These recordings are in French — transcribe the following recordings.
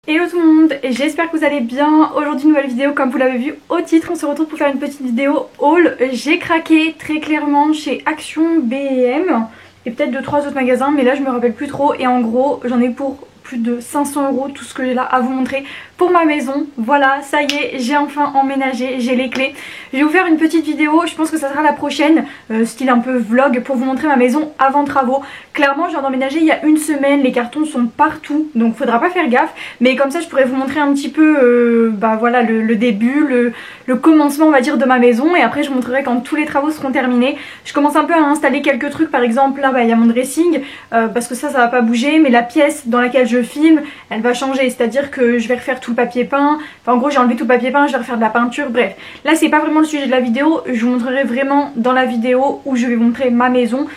Hello tout le monde, j'espère que vous allez bien. Aujourd'hui nouvelle vidéo, comme vous l'avez vu au titre, on se retrouve pour faire une petite vidéo haul. J'ai craqué très clairement chez Action, B&M et peut-être 2-3 autres magasins, mais là je me rappelle plus trop. Et en gros j'en ai pour plus de 500 € tout ce que j'ai là à vous montrer pour ma maison. Voilà, ça y est, j'ai enfin emménagé, j'ai les clés. Je vais vous faire une petite vidéo, je pense que ça sera la prochaine, style un peu vlog, pour vous montrer ma maison avant travaux. Clairement je viens d'emménager il y a une semaine, les cartons sont partout, donc faudra pas faire gaffe. Mais comme ça je pourrais vous montrer un petit peu voilà, le début, le commencement on va dire de ma maison. Et après je vous montrerai quand tous les travaux seront terminés. Je commence un peu à installer quelques trucs, par exemple là il y a mon dressing, parce que ça va pas bouger. Mais la pièce dans laquelle je filme, elle va changer, c'est à dire que je vais refaire tout le papier peint. Enfin en gros j'ai enlevé tout le papier peint, je vais refaire de la peinture, bref. Là c'est pas vraiment le sujet de la vidéo, je vous montrerai vraiment dans la vidéo où je vais vous montrer ma maison,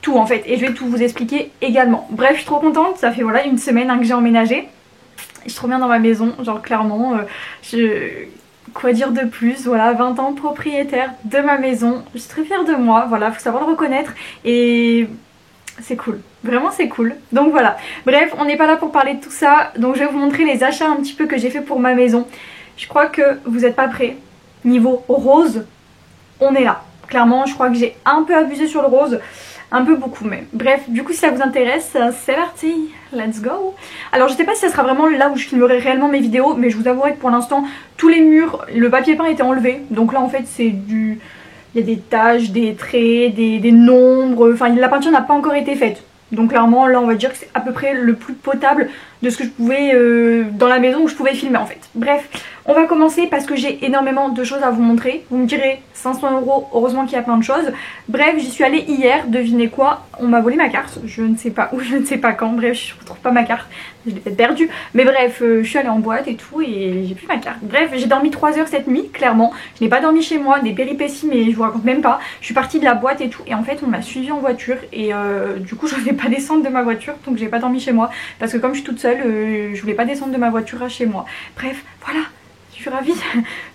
tout en fait, et je vais tout vous expliquer également. Bref, je suis trop contente, ça fait voilà une semaine que j'ai emménagé. Je suis trop bien dans ma maison, genre clairement, quoi dire de plus, voilà, 20 ans propriétaire de ma maison, je suis très fière de moi, voilà, faut savoir le reconnaître et c'est cool, vraiment c'est cool. Donc voilà, bref, on n'est pas là pour parler de tout ça, donc je vais vous montrer les achats un petit peu que j'ai fait pour ma maison. Je crois que vous n'êtes pas prêts. Niveau rose, on est là. Clairement, je crois que j'ai un peu abusé sur le rose. Un peu beaucoup même. Bref, du coup si ça vous intéresse, c'est parti, let's go. Alors je sais pas si ça sera vraiment là où je filmerai réellement mes vidéos, mais je vous avouerai que pour l'instant, tous les murs, le papier peint était enlevé. Donc là en fait c'est du... il y a des taches, des traits, des nombres, enfin la peinture n'a pas encore été faite. Donc clairement là on va dire que c'est à peu près le plus potable de ce que je pouvais dans la maison où je pouvais filmer en fait. Bref, on va commencer parce que j'ai énormément de choses à vous montrer. Vous me direz 500 €, heureusement qu'il y a plein de choses. Bref, j'y suis allée hier, devinez quoi, on m'a volé ma carte, je ne sais pas où, je ne sais pas quand, bref je ne retrouve pas ma carte, je l'ai peut-être perdue. Mais bref, je suis allée en boîte et tout et j'ai plus ma carte. Bref, j'ai dormi 3 heures cette nuit, clairement. Je n'ai pas dormi chez moi, des péripéties mais je vous raconte même pas. Je suis partie de la boîte et tout et en fait on m'a suivi en voiture et du coup je ne vais pas descendre de ma voiture, donc j'ai pas dormi chez moi. Parce que comme je suis toute seule, je voulais pas descendre de ma voiture à chez moi. Bref, voilà. Je suis ravie,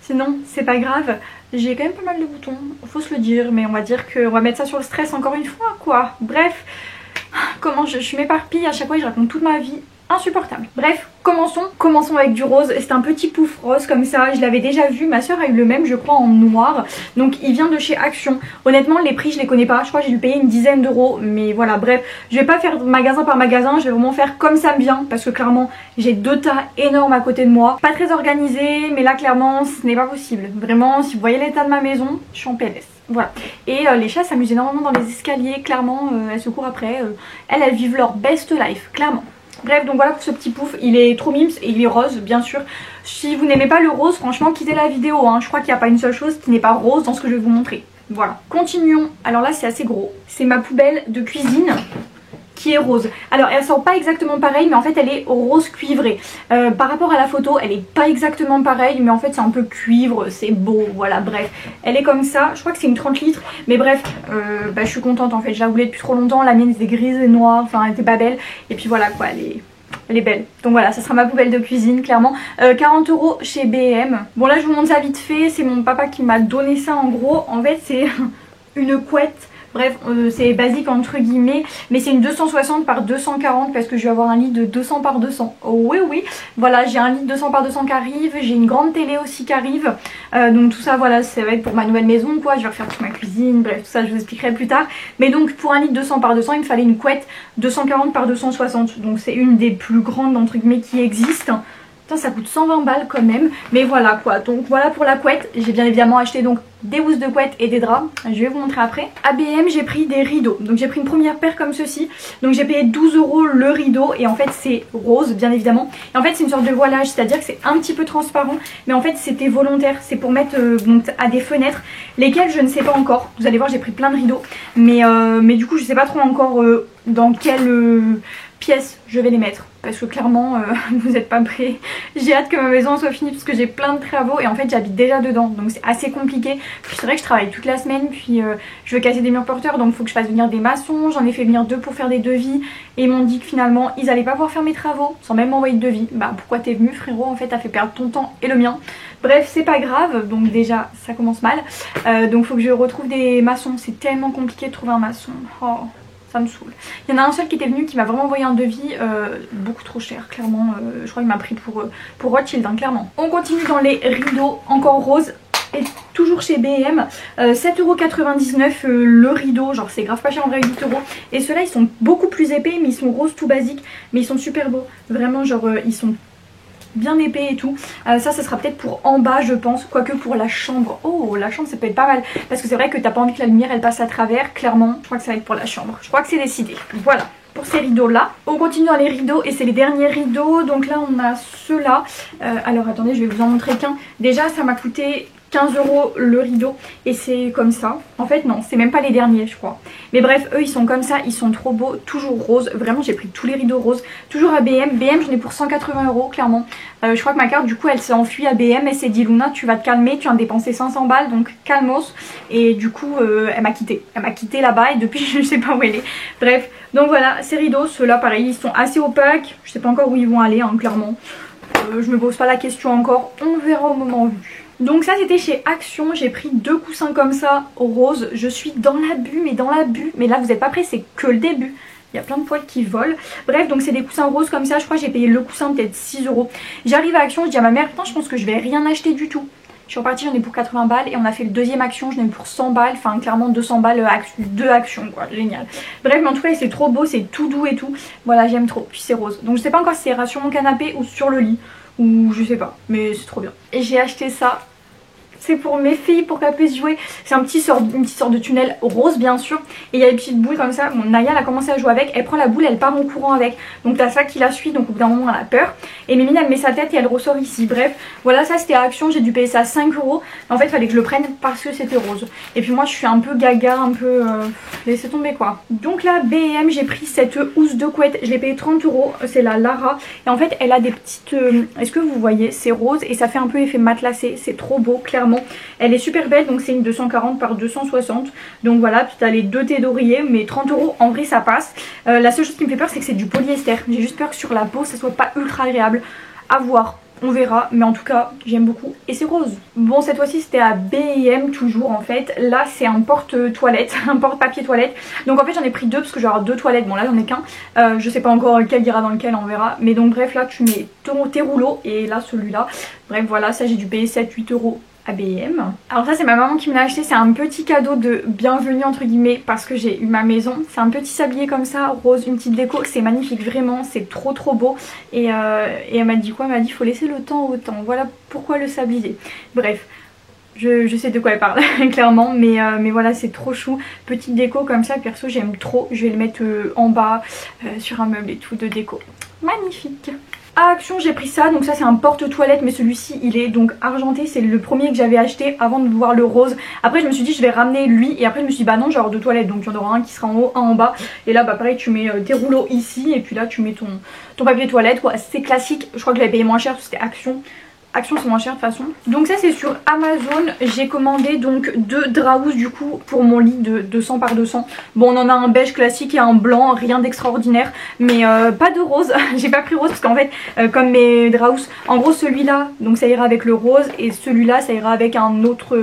sinon c'est pas grave. J'ai quand même pas mal de boutons, faut se le dire, mais on va dire qu'on va mettre ça sur le stress encore une fois quoi. Bref, comment je m'éparpille à chaque fois et je raconte toute ma vie, insupportable. Bref, commençons avec du rose. C'est un petit pouf rose comme ça, je l'avais déjà vu, ma soeur a eu le même je crois en noir. Donc il vient de chez Action. Honnêtement les prix je les connais pas, je crois que j'ai dû payer une dizaine d'euros. Mais voilà, bref, je vais pas faire magasin par magasin, je vais vraiment faire comme ça me vient. Parce que clairement j'ai 2 tas énormes à côté de moi. Pas très organisé, mais là clairement ce n'est pas possible. Vraiment, si vous voyez l'état de ma maison, je suis en PLS. Voilà, et les chats s'amusent énormément dans les escaliers, clairement, elles se courent après, elles vivent leur best life, clairement. Bref, donc voilà pour ce petit pouf, il est trop mimes et il est rose bien sûr. Si vous n'aimez pas le rose, franchement quittez la vidéo, hein. Je crois qu'il n'y a pas une seule chose qui n'est pas rose dans ce que je vais vous montrer. Voilà, continuons. Alors là c'est assez gros, c'est ma poubelle de cuisine qui est rose. Alors elle sent pas exactement pareil, mais en fait elle est rose cuivré. Par rapport à la photo elle est pas exactement pareille, mais en fait c'est un peu cuivre, c'est beau, voilà, bref. Elle est comme ça, je crois que c'est une 30 litres, mais bref, je suis contente en fait, je la voulais depuis trop longtemps. La mienne était grise et noire, enfin elle était pas belle, et puis voilà quoi, elle est belle. Donc voilà, ça sera ma poubelle de cuisine clairement. 40 € chez B&M. Bon là je vous montre ça vite fait, c'est mon papa qui m'a donné ça en gros. En fait c'est une couette. Bref, c'est basique entre guillemets, mais c'est une 260 par 240 parce que je vais avoir un lit de 200 par 200. Oh, oui, oui, voilà, j'ai un lit de 200 par 200 qui arrive, j'ai une grande télé aussi qui arrive. Donc tout ça, voilà, ça va être pour ma nouvelle maison, quoi. Je vais refaire toute ma cuisine, bref, tout ça, je vous expliquerai plus tard. Mais donc, pour un lit de 200 par 200, il me fallait une couette 240 par 260. Donc c'est une des plus grandes, entre guillemets, qui existent. Putain, ça coûte 120 balles quand même, mais voilà quoi. Donc voilà pour la couette. J'ai bien évidemment acheté donc des housses de couette et des draps, je vais vous montrer après. À B&M j'ai pris des rideaux, donc j'ai pris une première paire comme ceci. Donc j'ai payé 12 € le rideau et en fait c'est rose bien évidemment. Et en fait c'est une sorte de voilage, c'est à dire que c'est un petit peu transparent, mais en fait c'était volontaire, c'est pour mettre donc, à des fenêtres, lesquelles je ne sais pas encore. Vous allez voir j'ai pris plein de rideaux, mais du coup je sais pas trop encore dans quelle pièce je vais les mettre. Parce que clairement vous n'êtes pas prêts. J'ai hâte que ma maison soit finie parce que j'ai plein de travaux et en fait j'habite déjà dedans, donc c'est assez compliqué. Puis c'est vrai que je travaille toute la semaine, puis je veux casser des murs porteurs, donc il faut que je fasse venir des maçons. J'en ai fait venir 2 pour faire des devis et ils m'ont dit que finalement ils allaient pas pouvoir faire mes travaux sans même m'envoyer de devis. Bah pourquoi t'es venu frérot, en fait t'as fait perdre ton temps et le mien. Bref c'est pas grave, donc déjà ça commence mal. Donc faut que je retrouve des maçons, c'est tellement compliqué de trouver un maçon. Oh. ça me saoule. Il y en a un seul qui était venu qui m'a vraiment envoyé un devis beaucoup trop cher, clairement. Je crois qu'il m'a pris pour Rothschild, hein, clairement. On continue dans les rideaux, encore rose. Et toujours chez B&M, 7,99€ le rideau, genre c'est grave pas cher en vrai, 8€. Et ceux-là ils sont beaucoup plus épais, mais ils sont roses tout basiques, mais ils sont super beaux. Vraiment genre ils sont bien épais et tout. Ça sera peut-être pour en bas je pense, quoique pour la chambre. Oh la chambre ça peut être pas mal, parce que c'est vrai que t'as pas envie que la lumière elle passe à travers, clairement. Je crois que ça va être pour la chambre, je crois que c'est décidé. Voilà pour ces rideaux là. On continue dans les rideaux et c'est les derniers rideaux. Donc là on a ceux-là. Alors attendez, je vais vous en montrer qu'un. Déjà ça m'a coûté 15€ le rideau et c'est comme ça. En fait non, c'est même pas les derniers je crois. Mais bref, eux ils sont comme ça, ils sont trop beaux, toujours roses. Vraiment j'ai pris tous les rideaux roses. Toujours à B&M, B&M j'en ai pour 180€ clairement. Je crois que ma carte du coup elle s'est enfuie à B&M. Elle s'est dit Luna tu vas te calmer, tu viens de dépenser 500 balles donc calmos. Et du coup elle m'a quitté. Elle m'a quitté là-bas et depuis je sais pas où elle est. Bref, donc voilà ces rideaux, ceux-là pareil ils sont assez opaques. Je sais pas encore où ils vont aller hein, clairement. Je me pose pas la question encore, on verra au moment vu. Donc ça c'était chez Action, j'ai pris 2 coussins comme ça rose. Je suis dans l'abus, mais là vous êtes pas prêts, c'est que le début. Il y a plein de poils qui volent. Bref, donc c'est des coussins roses comme ça, je crois que j'ai payé le coussin peut-être 6€. J'arrive à Action, je dis à ma mère, putain je pense que je vais rien acheter du tout. Je suis repartie, j'en ai pour 80 balles et on a fait le deuxième Action, j'en ai pour 100 balles, enfin clairement 200 balles, deux actions quoi, génial. Bref, mais en tout cas c'est trop beau, c'est tout doux et tout. Voilà, j'aime trop, puis c'est rose. Donc je sais pas encore si c'est sur mon canapé ou sur le lit, ou je sais pas, mais c'est trop bien. Et j'ai acheté ça. C'est pour mes filles, pour qu'elles puissent jouer. C'est une petite sorte de tunnel rose bien sûr. Et il y a des petites boules comme ça. Bon, Naya elle a commencé à jouer avec. Elle prend la boule, elle part en courant avec. Donc t'as ça qui la suit. Donc au bout d'un moment elle a peur. Et Mimine elle met sa tête et elle ressort ici. Bref, voilà ça c'était à Action. J'ai dû payer ça 5€. En fait il fallait que je le prenne parce que c'était rose. Et puis moi je suis un peu gaga, un peu... laissez tomber quoi. Donc là B&M j'ai pris cette housse de couette. Je l'ai payé 30€. C'est la Lara. Et en fait elle a des petites... Est-ce que vous voyez? C'est rose et ça fait un peu effet matelassé. C'est trop beau clairement. Elle est super belle, donc c'est une 240 par 260. Donc voilà, puis t'as les deux thés d'oreiller, mais 30€ en vrai ça passe. La seule chose qui me fait peur c'est que c'est du polyester. J'ai juste peur que sur la peau ça soit pas ultra agréable à voir. On verra, mais en tout cas j'aime beaucoup et c'est rose. Bon cette fois-ci c'était à B&M toujours en fait. Là c'est un porte-toilette, un porte-papier toilette. Donc en fait j'en ai pris deux parce que je vais avoir deux toilettes. Bon là j'en ai qu'un, je sais pas encore lequel ira dans lequel, on verra. Mais donc bref là tu mets tes rouleaux et là celui-là. Bref voilà, ça j'ai dû payer 7-8€ à B&M. Alors ça c'est ma maman qui me l'a acheté, c'est un petit cadeau de bienvenue entre guillemets parce que j'ai eu ma maison. C'est un petit sablier comme ça, rose, une petite déco, c'est magnifique vraiment, c'est trop beau. Et elle m'a dit quoi? Elle m'a dit faut laisser le temps au temps, voilà pourquoi le sablier. Bref. Je sais de quoi elle parle clairement, mais voilà c'est trop chou, petite déco comme ça, perso j'aime trop, je vais le mettre en bas sur un meuble et tout de déco, magnifique. À Action j'ai pris ça, donc ça c'est un porte-toilette mais celui-ci il est donc argenté, c'est le premier que j'avais acheté avant de voir le rose. Après je me suis dit je vais ramener lui et après je me suis dit bah non j'ai deux toilettes donc il y en aura un qui sera en haut, un en bas. Et là bah pareil tu mets tes rouleaux ici et puis là tu mets ton papier toilette quoi, c'est classique, je crois que je l'avais payé moins cher parce que c'était Action. Action c'est moins cher de toute façon. Donc ça c'est sur Amazon. J'ai commandé donc deux draps du coup pour mon lit de 200 par 200. Bon on en a un beige classique et un blanc, rien d'extraordinaire. Mais pas de rose. J'ai pas pris rose parce qu'en fait comme mes draps, en gros celui-là donc ça ira avec le rose et celui-là ça ira avec une autre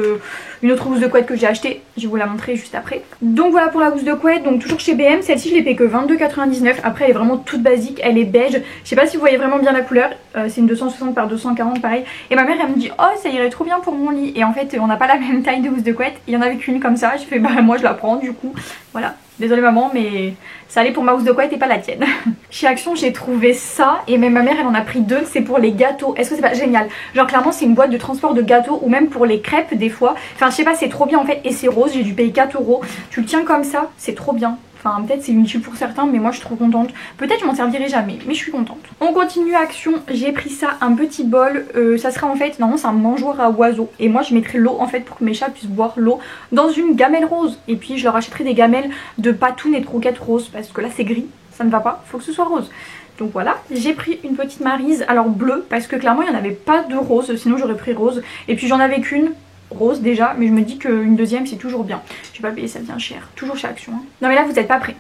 housse de couette que j'ai acheté. Je vais vous la montrer juste après. Donc voilà pour la housse de couette. Donc toujours chez B&M. Celle-ci je l'ai payée que 22,99. Après elle est vraiment toute basique. Elle est beige. Je sais pas si vous voyez vraiment bien la couleur. C'est une 260 par 240 pareil. Et ma mère elle me dit oh ça irait trop bien pour mon lit. Et en fait on n'a pas la même taille de housse de couette. Il y en avait qu'une comme ça. Je fais bah moi je la prends du coup. Voilà. Désolée maman mais ça allait pour ma housse de couette et pas la tienne. Chez Action j'ai trouvé ça et même ma mère elle en a pris deux, c'est pour les gâteaux. Est-ce que c'est pas génial? Genre clairement c'est une boîte de transport de gâteaux ou même pour les crêpes des fois. Enfin je sais pas, c'est trop bien en fait et c'est rose, j'ai dû payer 4€. Tu le tiens comme ça, c'est trop bien. Enfin peut-être c'est inutile pour certains mais moi je suis trop contente. Peut-être je m'en servirai jamais mais je suis contente. On continue Action, j'ai pris ça, un petit bol. Ça sera en fait, normalement c'est un mangeoire à oiseaux. Et moi je mettrai l'eau en fait pour que mes chats puissent boire l'eau dans une gamelle rose. Et puis je leur achèterai des gamelles de patounes et de croquettes roses parce que là c'est gris, ça ne va pas, faut que ce soit rose. Donc voilà, j'ai pris une petite Maryse, alors bleue parce que clairement il n'y en avait pas de rose, sinon j'aurais pris rose. Et puis j'en avais qu'une rose déjà, mais je me dis qu'une deuxième c'est toujours bien. Je vais pas payer ça bien cher, toujours chez Action. Hein. Non mais là vous êtes pas prêts.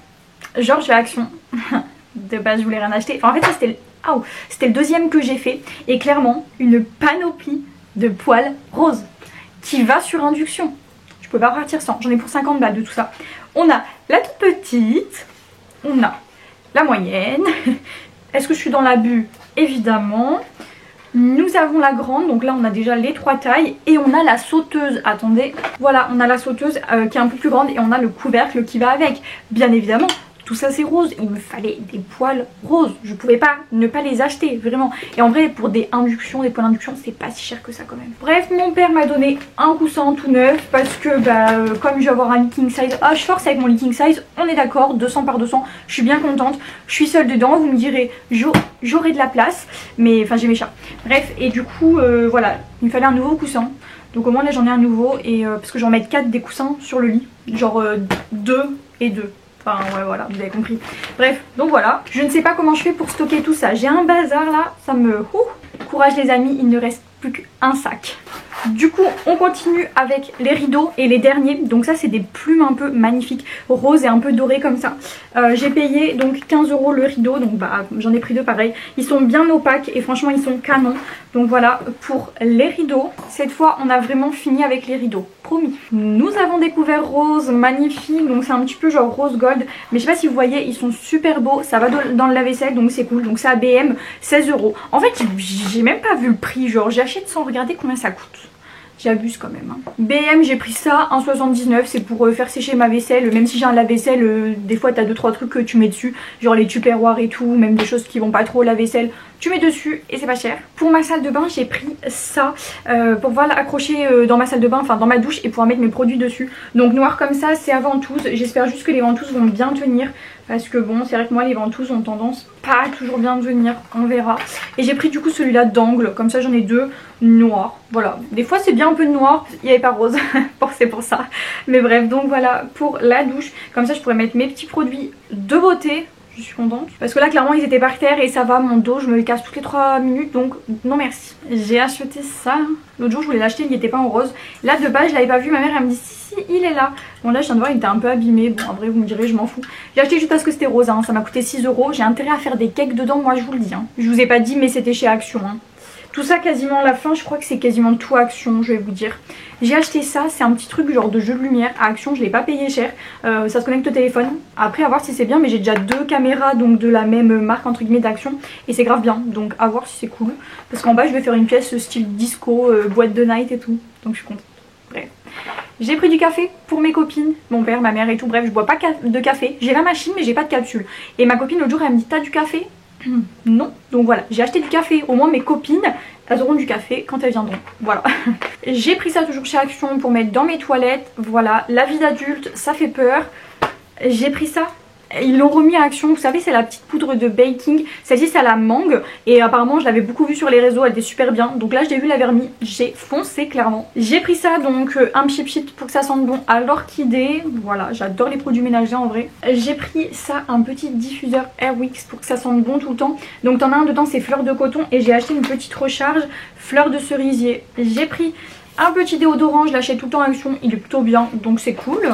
Genre je vais à Action. De base je voulais rien acheter. Enfin, en fait c'était le deuxième que j'ai fait. Et clairement une panoplie de poils roses qui va sur induction. Je peux pas partir sans. J'en ai pour 50 balles de tout ça. On a la toute petite. on a la moyenne. Est-ce que je suis dans l'abus? Évidemment. Nous avons la grande, donc là on a déjà les 3 tailles. Et on a la sauteuse, attendez, voilà, on a la sauteuse qui est un peu plus grande. Et on a le couvercle qui va avec, bien évidemment. Tout ça c'est rose, il me fallait des poils roses, je pouvais pas ne pas les acheter, vraiment. Et en vrai pour des inductions, des poils d'induction, c'est pas si cher que ça quand même. Bref, mon père m'a donné un coussin tout neuf parce que comme je vais avoir un king size, ah je force avec mon king size, on est d'accord, 200 par 200, je suis bien contente. Je suis seule dedans, vous me direz j'aurai de la place, mais enfin j'ai mes chats. Bref, et du coup voilà, il me fallait un nouveau coussin. Donc au moins là j'en ai un nouveau, et parce que j'en mets 4 des coussins sur le lit, genre 2 et 2. Enfin ouais voilà, vous avez compris. Bref, donc voilà. Je ne sais pas comment je fais pour stocker tout ça. J'ai un bazar là, ça me... Courage les amis, il ne reste plus qu'un sac. Du coup on continue avec les rideaux et les derniers. Donc ça c'est des plumes un peu magnifiques, roses et un peu dorées comme ça. J'ai payé donc 15 € le rideau, donc j'en ai pris 2 pareil. Ils sont bien opaques et franchement ils sont canons. Donc voilà pour les rideaux. Cette fois on a vraiment fini avec les rideaux, promis. Nous avons découvert rose magnifique, donc c'est un petit peu genre rose gold. Mais je sais pas si vous voyez, ils sont super beaux. Ça va dans le lave-vaisselle donc c'est cool. Donc c'est à BM, 16 €. En fait j'ai même pas vu le prix, genre j'achète sans regarder combien ça coûte. J'abuse quand même. Hein. BM, j'ai pris ça, 1,79, c'est pour faire sécher ma vaisselle. Même si j'ai un lave-vaisselle, des fois t'as 2-3 trucs que tu mets dessus, genre les tupperwares et tout, même des choses qui vont pas trop au lave-vaisselle, tu mets dessus et c'est pas cher. Pour ma salle de bain, j'ai pris ça pour pouvoir l'accrocher dans ma salle de bain, enfin dans ma douche, et pouvoir mettre mes produits dessus. Donc noir comme ça, c'est à ventouse. J'espère juste que les ventouses vont bien tenir. Parce que bon, c'est vrai que moi les ventouses ont tendance pas toujours bien venir, on verra. Et j'ai pris du coup celui-là d'angle, comme ça j'en ai 2 noirs. Voilà, des fois c'est bien un peu de noir, il n'y avait pas rose, c'est pour ça. Mais bref, donc voilà pour la douche. Comme ça je pourrais mettre mes petits produits de beauté. Je suis contente. Parce que là clairement ils étaient par terre et ça va, mon dos je me le casse toutes les 3 minutes, donc non merci. J'ai acheté ça. L'autre jour je voulais l'acheter, il n'était pas en rose. Là de base je l'avais pas vu, ma mère elle me dit si il est là. Bon là je viens de voir, il était un peu abîmé. Bon en vrai vous me direz, je m'en fous. J'ai acheté juste parce que c'était rose, hein. Ça m'a coûté 6 €. J'ai intérêt à faire des cakes dedans, moi je vous le dis. Hein. Je vous ai pas dit mais c'était chez Action. Hein. Tout ça quasiment à la fin, je crois que c'est quasiment tout Action, je vais vous dire. J'ai acheté ça, c'est un petit truc genre de jeu de lumière à Action, je l'ai pas payé cher. Ça se connecte au téléphone. Après à voir si c'est bien, mais j'ai déjà 2 caméras donc de la même marque entre guillemets d'Action. Et c'est grave bien, donc à voir si c'est cool. Parce qu'en bas je vais faire une pièce style disco, boîte de night et tout. Donc je suis contente. Bref. J'ai pris du café pour mes copines, mon père, ma mère et tout. Bref, je bois pas de café. J'ai la machine mais j'ai pas de capsule. Et ma copine l'autre jour elle me dit t'as du café? Non, donc voilà, j'ai acheté du café. Au moins mes copines, elles auront du café quand elles viendront. Voilà. J'ai pris ça toujours chez Action pour mettre dans mes toilettes. Voilà, la vie d'adulte, ça fait peur. J'ai pris ça. Ils l'ont remis à Action, vous savez c'est la petite poudre de baking. Celle-ci c'est à la mangue et apparemment je l'avais beaucoup vue sur les réseaux, elle était super bien. Donc là je l'ai vu, la vermis, j'ai foncé clairement. J'ai pris ça donc un pchit pour que ça sente bon à l'orchidée. Voilà, j'adore les produits ménagers en vrai. J'ai pris ça, un petit diffuseur Airwix pour que ça sente bon tout le temps. Donc t'en as un dedans, c'est fleurs de coton, et j'ai acheté une petite recharge fleurs de cerisier. J'ai pris un petit déodorant, je l'achète tout le temps à Action, il est plutôt bien donc c'est cool.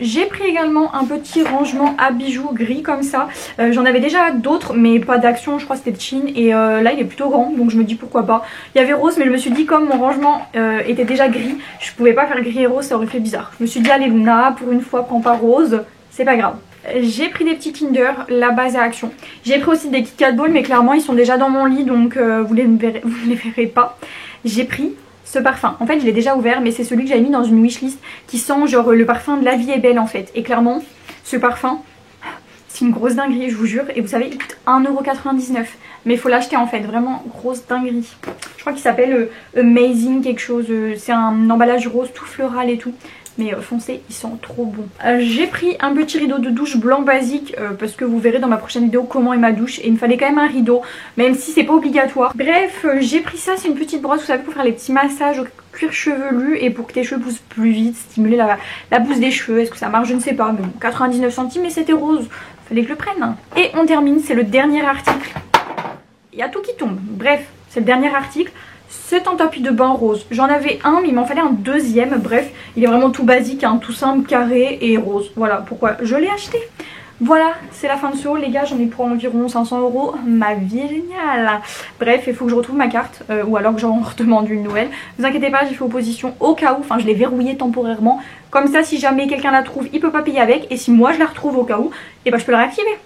J'ai pris également un petit rangement à bijoux gris comme ça. J'en avais déjà d'autres mais pas d'Action, je crois que c'était de Chine. Et là il est plutôt grand donc je me dis pourquoi pas. Il y avait rose mais je me suis dit comme mon rangement était déjà gris, je pouvais pas faire gris et rose, ça aurait fait bizarre. Je me suis dit allez Luna, pour une fois prends pas rose, c'est pas grave. J'ai pris des petits Kinder, la base à Action. J'ai pris aussi des Kit Kat Balls mais clairement ils sont déjà dans mon lit donc vous les verrez pas. J'ai pris ce parfum, en fait je l'ai déjà ouvert mais c'est celui que j'avais mis dans une wishlist qui sent genre le parfum de La Vie est Belle en fait. Et clairement ce parfum c'est une grosse dinguerie je vous jure. Et vous savez il coûte 1,99 €. Mais il faut l'acheter en fait, vraiment grosse dinguerie. Je crois qu'il s'appelle Amazing quelque chose, c'est un emballage rose tout floral et tout. Mais foncez, ils sont trop bons. J'ai pris un petit rideau de douche blanc basique parce que vous verrez dans ma prochaine vidéo comment est ma douche. Et il me fallait quand même un rideau, même si c'est pas obligatoire. Bref, j'ai pris ça, c'est une petite brosse, vous savez, pour faire les petits massages au cuir chevelu et pour que tes cheveux poussent plus vite, stimuler la pousse des cheveux. Est-ce que ça marche? Je ne sais pas. Mais bon, 99 centimes, mais c'était rose. Fallait que je le prenne. Et on termine, c'est le dernier article. Il y a tout qui tombe. Bref, c'est le dernier article. C'est un tapis de bain rose. J'en avais un mais il m'en fallait un deuxième. Bref, il est vraiment tout basique, hein, tout simple, carré et rose. Voilà pourquoi je l'ai acheté. Voilà, c'est la fin de ce haul les gars, j'en ai pour environ 500 €. Ma vie est géniale. Bref, il faut que je retrouve ma carte ou alors que j'en redemande une nouvelle. Ne vous inquiétez pas, j'ai fait opposition au cas où, enfin je l'ai verrouillée temporairement. Comme ça, si jamais quelqu'un la trouve, il peut pas payer avec. Et si moi je la retrouve au cas où, et ben je peux la réactiver.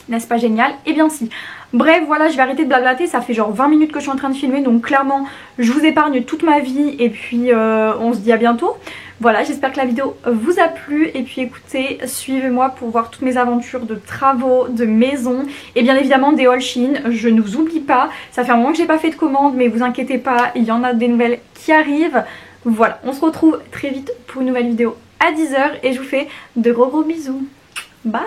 N'est-ce pas génial? Eh bien si. Bref, voilà, je vais arrêter de blablater, ça fait genre 20 minutes que je suis en train de filmer, donc clairement je vous épargne toute ma vie et puis on se dit à bientôt. Voilà, j'espère que la vidéo vous a plu et puis écoutez, suivez-moi pour voir toutes mes aventures de travaux, de maison et bien évidemment des hauls Shein. Je ne vous oublie pas, ça fait un moment que j'ai pas fait de commande mais vous inquiétez pas, il y en a des nouvelles qui arrivent. Voilà, on se retrouve très vite pour une nouvelle vidéo à 10 h et je vous fais de gros bisous. Bye!